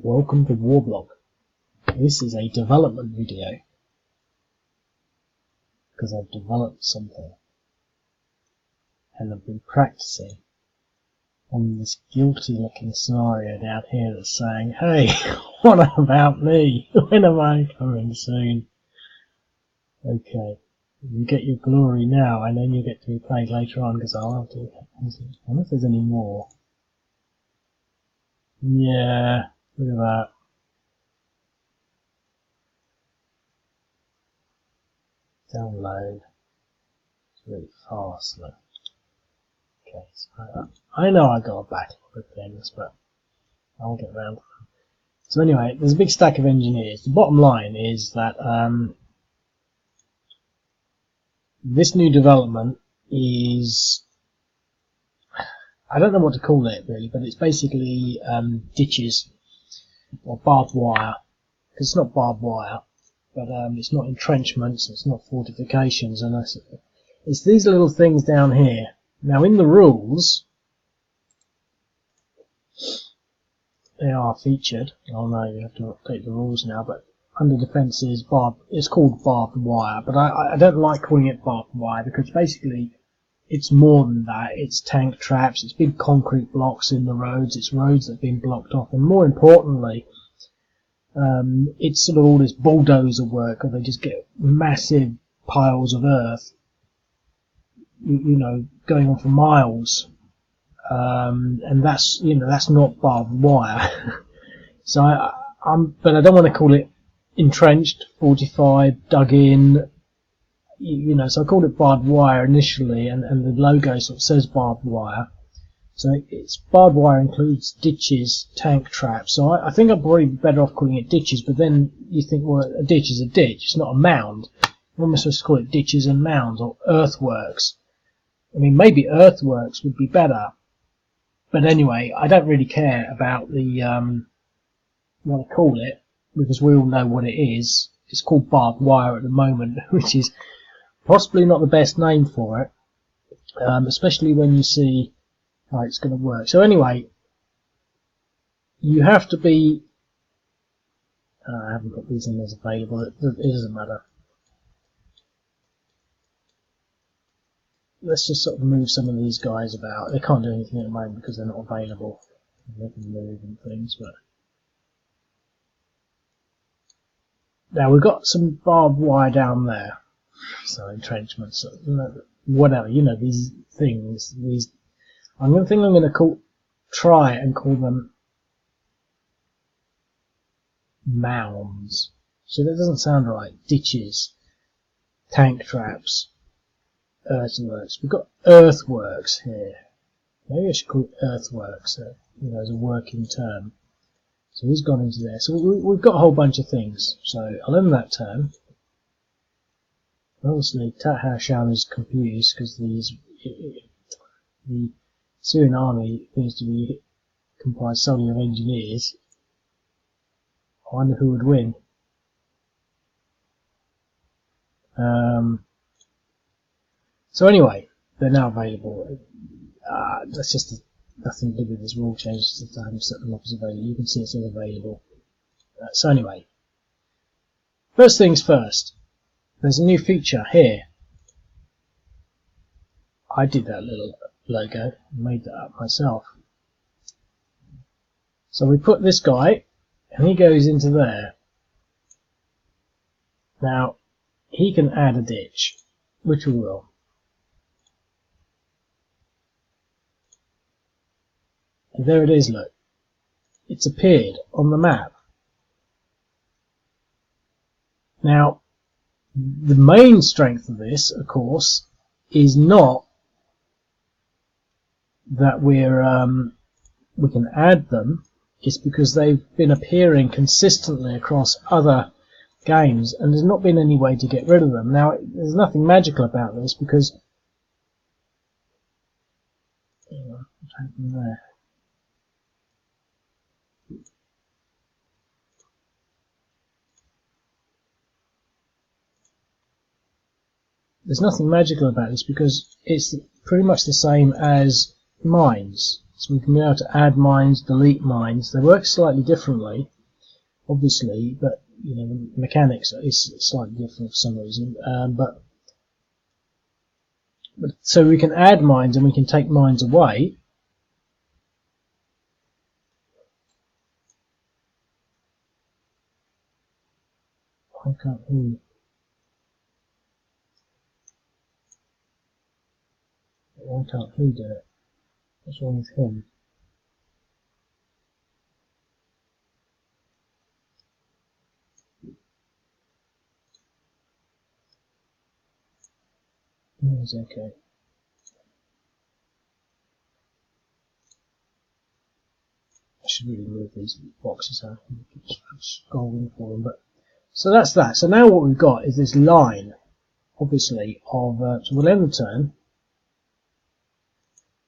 Welcome to Warblog. This is a development video because I've developed something and I've been practicing on this guilty looking scenario down here that's saying, hey, what about me? When am I coming soon? Okay, you get your glory now and then you get to be played later on because I'll have to. I wonder if there's any more. Yeah, look at that. Download. It's really fast though. Okay, so I know I got a backlog of things, but I'll get around to them. So anyway, there's a big stack of engineers. The bottom line is that this new development is, I don't know what to call it really, but it's basically ditches or barbed wire. Because it's not barbed wire, but it's not entrenchments, it's not fortifications, and it's these little things down here. Now in the rules, they are featured. Oh no, you have to update the rules now, but under defences, it's called barbed wire, but I don't like calling it barbed wire because basically it's more than that. It's tank traps, it's big concrete blocks in the roads, it's roads that have been blocked off, and more importantly, it's sort of all this bulldozer work where they just get massive piles of earth, you know, going on for miles, and that's not barbed wire. So but I don't want to call it entrenched, fortified, dug in, so I called it barbed wire initially, and the logo sort of says barbed wire. So it's barbed wire includes ditches, tank traps. So I think I'm probably better off calling it ditches, but then you think, well, a ditch is a ditch, it's not a mound. We're almost supposed to call it ditches and mounds, or earthworks. I mean, maybe earthworks would be better. But anyway, I don't really care about the what I call it, because we all know what it is. It's called barbed wire at the moment, which is possibly not the best name for it, especially when you see how it's going to work. So anyway, you have to be... I haven't got these in as available, it doesn't matter. Let's just sort of move some of these guys about. They can't do anything at the moment because they're not available. They can move and things, but... Now we've got some barbed wire down there. So entrenchments, whatever, these things, I'm going to try and call them mounds. So that doesn't sound right. Ditches, tank traps, earthworks. We've got earthworks here. Maybe I should call it earthworks, as a working term. So he's gone into there. So we've got a whole bunch of things. So I'll end that term. Obviously, Tat Shan is confused because the Syrian army seems to be comprised solely of engineers. I wonder who would win. So anyway, they're now available. That's just nothing to do with this rule change. Just I haven't set them up as available. You can see it's all available. So anyway, first things first. There's a new feature here. I did that little logo, made that up myself. So we put this guy, and he goes into there. Now, he can add a ditch, which we will. And there it is, look. It's appeared on the map. Now, the main strength of this, of course, is not that we can add them. It's because they've been appearing consistently across other games, and there's not been any way to get rid of them. Now, there's nothing magical about this because what's happening there? There's nothing magical about this because it's pretty much the same as mines. So we can be able to add mines, delete mines. They work slightly differently, obviously, but you know, the mechanics is slightly different for some reason. But so we can add mines and we can take mines away. I can't hear you. Why can't he do it? What's wrong with him? He's okay. I should really move these boxes out and keep scrolling for them. But so that's that. So now what we've got is this line, obviously, of so we'll end the turn.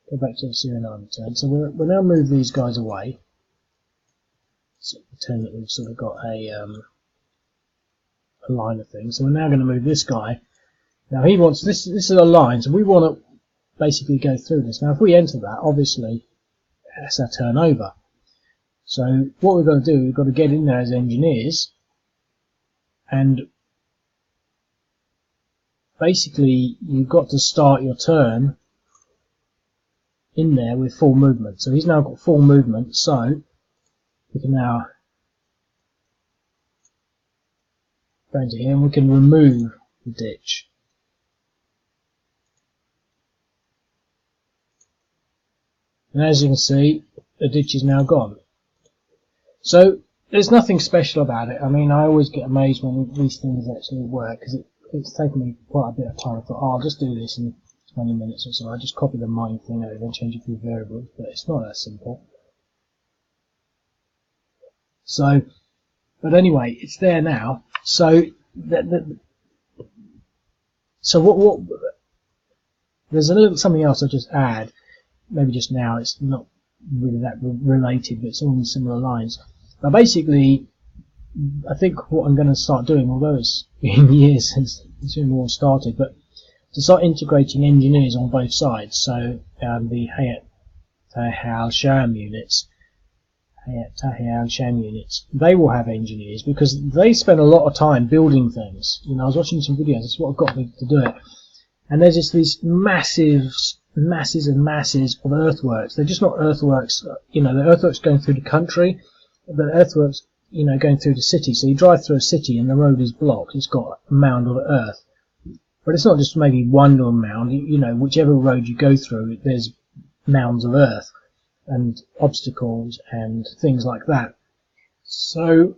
Go back to the 0-9 turn. So we'll now move these guys away. So pretend that we've sort of got a line of things. So we're now going to move this guy. Now he wants this. This is a line, so we want to basically go through this. Now if we enter that, obviously that's our turn over. So what we've got to do, we've got to get in there as engineers, and basically you've got to start your turn in there with full movement. So he's now got full movement, so we can now go into here and we can remove the ditch. And as you can see, the ditch is now gone. So there's nothing special about it. I mean, I always get amazed when these things actually work, because it's taken me quite a bit of time. I thought, oh, I'll just do this in 20 minutes or so. I just copy the mine thing over and change a few variables, but it's not that simple. So, but anyway, it's there now. So, what? There's a little something else I'll just add. Maybe just now. It's not really that related, but it's all in similar lines. But basically, I think what I'm going to start doing, although it's been years since the war started, but to start integrating engineers on both sides. So the Hayat Tahal Sham units, they will have engineers because they spend a lot of time building things. You know, I was watching some videos. That's what got me to do it. And there's just these masses and masses of earthworks. They're just not earthworks. You know, the earthworks going through the country, but earthworks, you know, going through the city. So you drive through a city and the road is blocked. It's got a mound of earth. But it's not just maybe one little mound. You know, whichever road you go through, there's mounds of earth and obstacles and things like that. So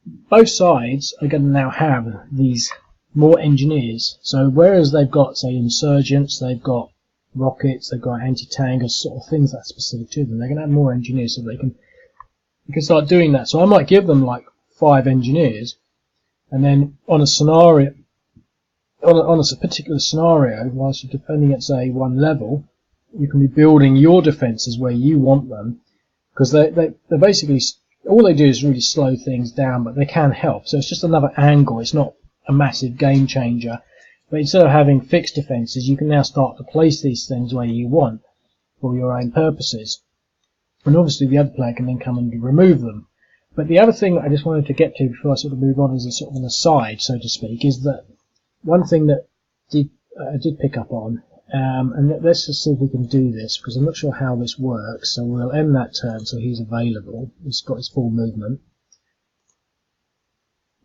both sides are going to now have these more engineers. So whereas they've got, say, insurgents, they've got rockets, they've got anti-tank, or sort of things that's specific to them, they're going to have more engineers so they can start doing that. So I might give them like 5 engineers, and then on a scenario, on a particular scenario, whilst you're defending at say one level, you can be building your defences where you want them, because they're basically, all they do is really slow things down, but they can help. So it's just another angle. It's not a massive game changer, but instead of having fixed defences, you can now start to place these things where you want for your own purposes, and obviously the other player can then come and remove them. But the other thing that I just wanted to get to before I sort of move on as a sort of an aside, so to speak, is that one thing that I did pick up on, and let's just see if we can do this, because I'm not sure how this works. So we'll end that turn so he's available. He's got his full movement.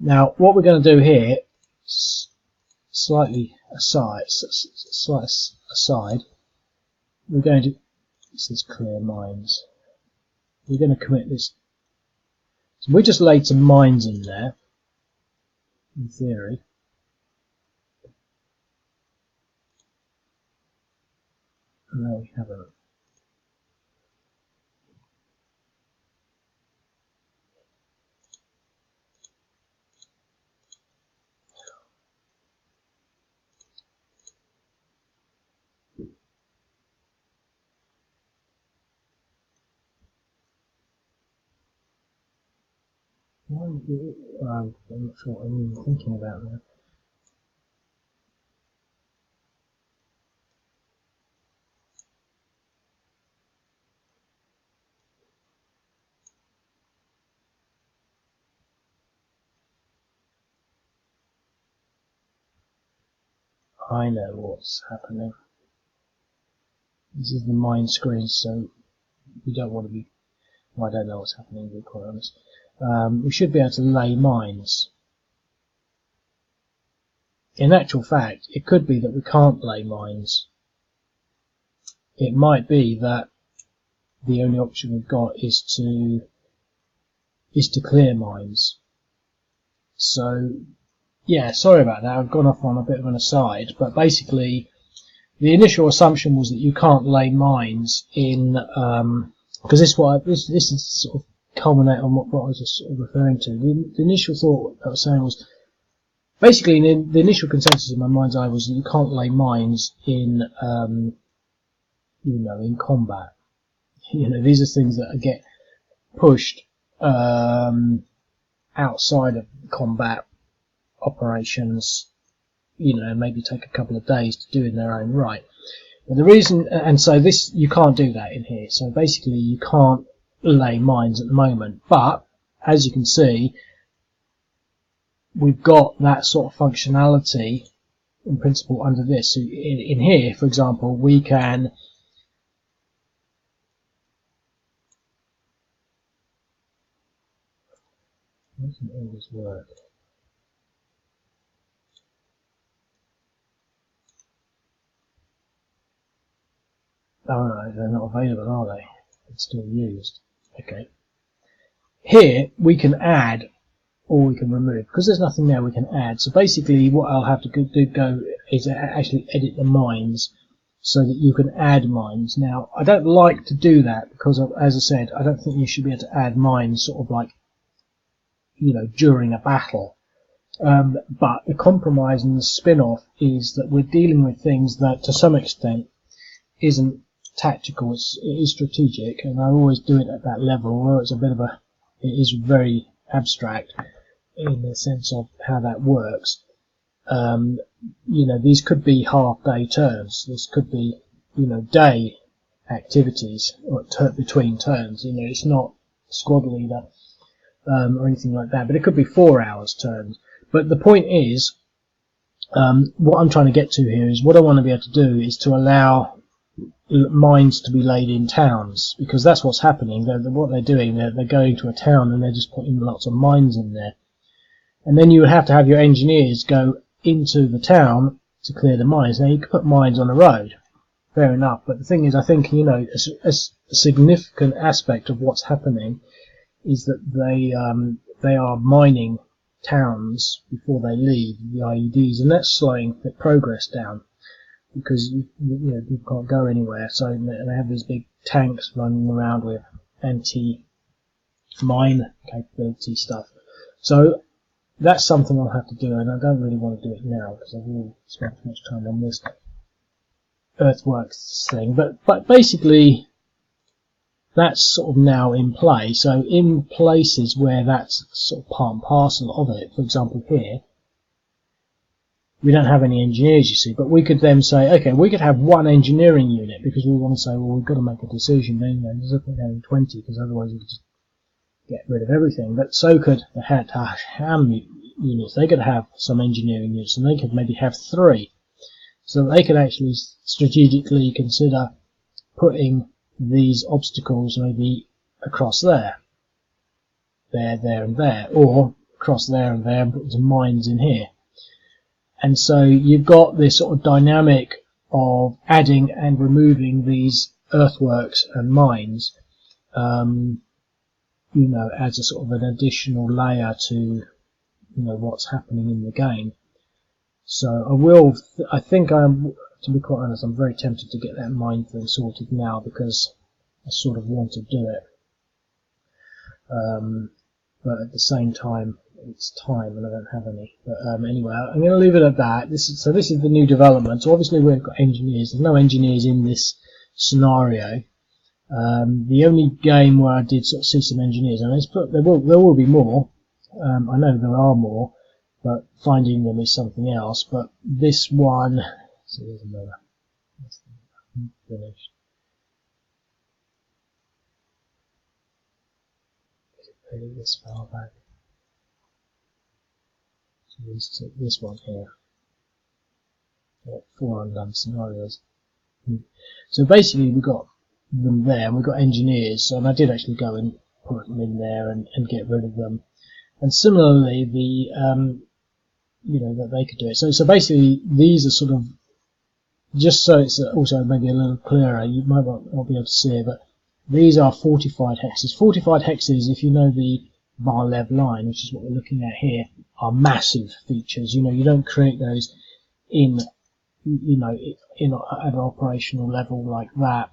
Now what we're going to do here, slightly aside, we're going to, this is clear mines. We're going to commit this. So we just laid some mines in there, in theory. No, we haven't. I'm not sure what I'm even thinking about now. I know what's happening. This is the mine screen, so we don't want to be. Well, I don't know what's happening, to be quite honest. We should be able to lay mines. In actual fact, it could be that we can't lay mines. It might be that the only option we've got is to clear mines. So, yeah, sorry about that. I've gone off on a bit of an aside, but basically, the initial assumption was that you can't lay mines in, because this is sort of culminate on what I was just sort of referring to. The initial thought I was saying was basically the initial consensus in my mind's eye was that you can't lay mines in, in combat. These are things that get pushed outside of combat operations. Maybe take a couple of days to do in their own right. But the reason, and so this, you can't do that in here. So basically, you can't lay mines at the moment. But as you can see, we've got that sort of functionality in principle under this. So in here, for example, we can doesn't always work. Oh no, they're not available, are they? It's still used. Okay. Here we can add or we can remove. Because there's nothing there, we can add. So basically what I'll have to go is actually edit the mines so that you can add mines. Now, I don't like to do that because, as I said, I don't think you should be able to add mines sort of like, during a battle. But the compromise and the spin-off is that we're dealing with things that, to some extent, isn't tactical, it is strategic, and I always do it at that level, although it is very abstract in the sense of how that works. These could be half-day turns. This could be, day activities or between turns. It's not squad leader or anything like that, but it could be 4 hours turns. But the point is, what I'm trying to get to here is what I want to be able to do is to allow mines to be laid in towns, because that's what's happening. What they're doing, they're going to a town and they're just putting lots of mines in there. And then you would have to have your engineers go into the town to clear the mines. Now, you could put mines on the road, fair enough, but the thing is, I think, a significant aspect of what's happening is that they are mining towns before they leave the IEDs, and that's slowing the progress down because you can't go anywhere. So they have these big tanks running around with anti-mine capability stuff. So that's something I'll have to do, and I don't really want to do it now because I've already spent too much time on this Earthworks thing. But basically, that's sort of now in play. So in places where that's sort of part and parcel of it, for example here, we don't have any engineers, you see, but we could then say, okay, we could have one engineering unit because we want to say, well, we've got to make a decision. Then there's nothing having 20 because otherwise we could just get rid of everything. But so could the HAM units. They could have some engineering units, and they could maybe have 3, so that they could actually strategically consider putting these obstacles maybe across there, and there, or across there and there, and put some mines in here. And so you've got this sort of dynamic of adding and removing these earthworks and mines, as a sort of an additional layer to, what's happening in the game. So I think to be quite honest, I'm very tempted to get that mine thing sorted now because I sort of want to do it. But at the same time, it's time and I don't have any. But anyway, I'm going to leave it at that. This is the new development. So obviously we've got engineers. There's no engineers in this scenario. The only game where I did sort of see some engineers, and there will be more. I know there are more, but finding them is something else. But this one, so there's another. Finished. Put this file back. So this one here. 4 undone scenarios. So basically we've got them there, and we've got engineers, and I did actually go and put them in there and get rid of them. And similarly, the that they could do it. So basically these are sort of, just so it's also maybe a little clearer, you might not be able to see it, but these are fortified hexes. Fortified hexes, if you know the bar-lev line, which is what we're looking at here, are massive features. You don't create those in at an operational level like that.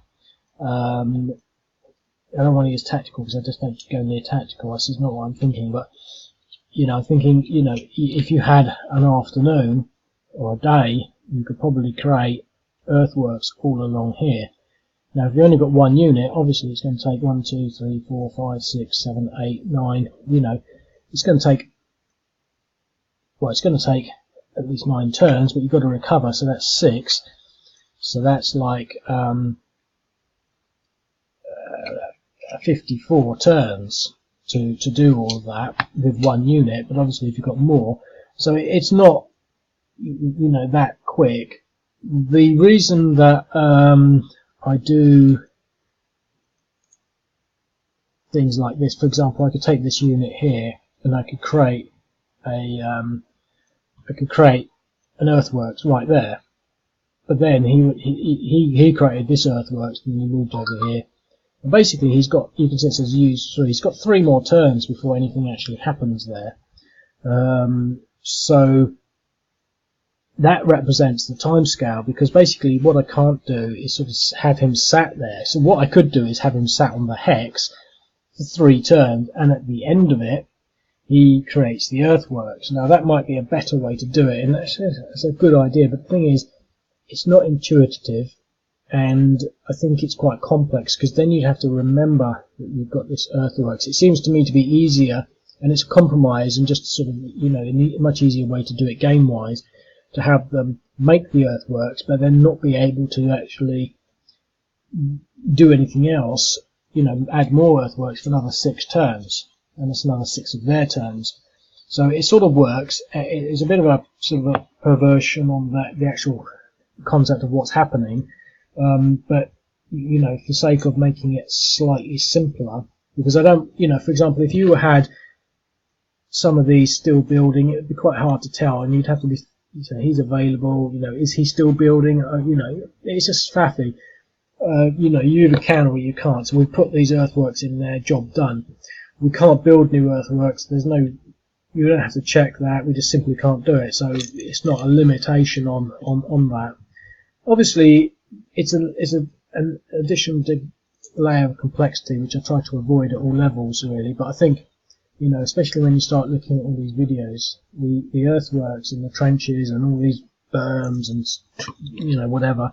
I don't want to use tactical because I just don't go near tactical. This is not what I'm thinking, but I'm thinking, if you had an afternoon or a day, you could probably create earthworks all along here. Now, if you've only got one unit, obviously it's going to take 1, 2, 3, 4, 5, 6, 7, 8, 9. It's going to take, it's going to take at least 9 turns, but you've got to recover, so that's 6. So that's like 54 turns to do all of that with one unit. But obviously, if you've got more, so it's not that quick. The reason that I do things like this, for example, I could take this unit here and I could create an earthworks right there. But then he created this earthworks, and he moved over here. And basically, he's got, you can see it says use 3. He's got 3 more turns before anything actually happens there. So that represents the time scale, because basically what I can't do is sort of have him sat there. So what I could do is have him sat on the hex for 3 turns, and at the end of it, he creates the earthworks. Now that might be a better way to do it, and that's a good idea, but the thing is, it's not intuitive, and I think it's quite complex, because then you have to remember that you've got this earthworks. It seems to me to be easier, and it's a compromise, and just sort of, a much easier way to do it game-wise, to have them make the earthworks, but then not be able to actually do anything else, add more earthworks for another 6 turns, and that's another 6 of their turns. So it sort of works. It's a bit of a sort of a perversion on the actual concept of what's happening, but for the sake of making it slightly simpler, because I don't, for example, if you had some of these still building, it would be quite hard to tell, and you'd have to be, he's available, is he still building, it's just faffy. You either can or you can't. So we put these earthworks in there, job done. We can't build new earthworks. You don't have to check that. We just simply can't do it. So it's not a limitation on that. Obviously, it's an additional layer of complexity which I try to avoid at all levels, really. But I think, especially when you start looking at all these videos, the earthworks and the trenches and all these berms and whatever,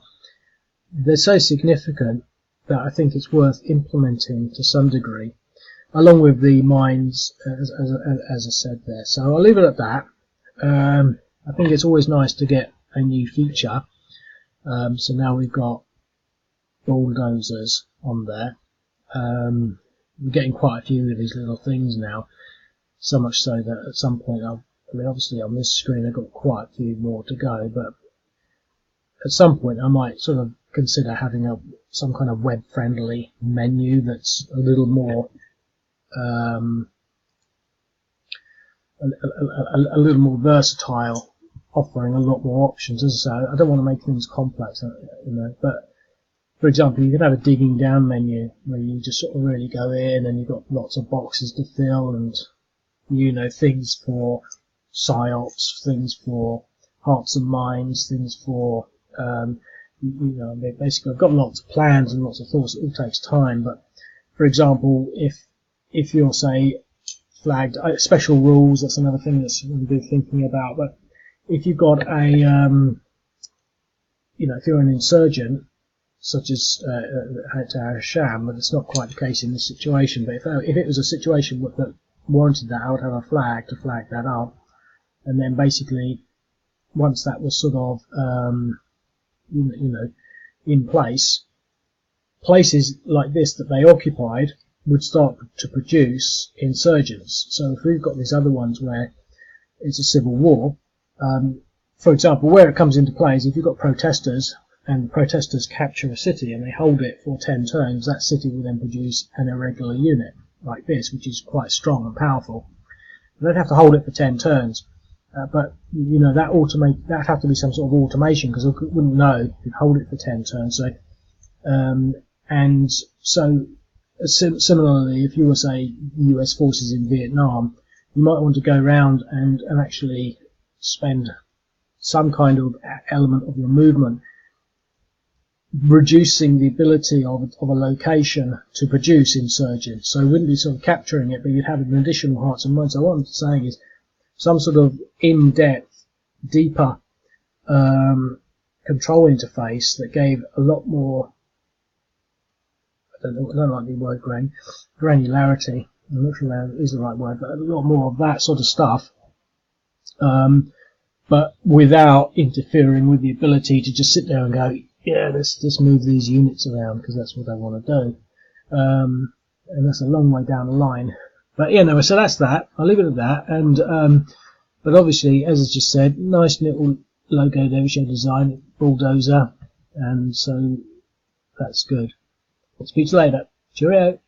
they're so significant that I think it's worth implementing to some degree, along with the mines, as I said there. So I'll leave it at that. I think it's always nice to get a new feature. So now we've got bulldozers on there. We're getting quite a few of these little things now, so much so that at some point, obviously on this screen I've got quite a few more to go, but at some point I might sort of consider having some kind of web-friendly menu that's a little more a little more versatile, offering a lot more options. As I say, I don't want to make things complex, but for example, you could have a digging down menu where you just sort of really go in and you've got lots of boxes to fill, and things for psyops, things for hearts and minds, things for basically I've got lots of plans and lots of thoughts. It all takes time, but for example, if you're, say, flagged special rules, that's another thing that's I'm thinking about. But if you've got a if you're an insurgent, such as Sham, but it's not quite the case in this situation. But if it was a situation that warranted that, I would have a flag to flag that up, and then basically once that was sort of in place, places like this that they occupied would start to produce insurgents. So if we've got these other ones where it's a civil war, for example, where it comes into play is if you've got protesters, and the protesters capture a city and they hold it for 10 turns, that city will then produce an irregular unit like this, which is quite strong and powerful. They'd have to hold it for 10 turns, but you know that'd have to be some sort of automation, because they wouldn't know you'd hold it for 10 turns. So, and so similarly, if you were, say, US forces in Vietnam, you might want to go around and actually spend some kind of element of your movement reducing the ability of a location to produce insurgents. So you wouldn't be sort of capturing it, but you'd have an additional hearts and minds. So what I'm saying is some sort of in-depth, deeper control interface that gave a lot more, I don't like the word granularity. I'm not sure that is the right word, but a lot more of that sort of stuff. But without interfering with the ability to just sit there and go, yeah, let's just move these units around because that's what I want to do. And that's a long way down the line. But yeah, no, so that's that. I'll leave it at that. And but obviously, as I just said, nice little logo there, show design, bulldozer, and so that's good. I'll speak to you later. Cheerio.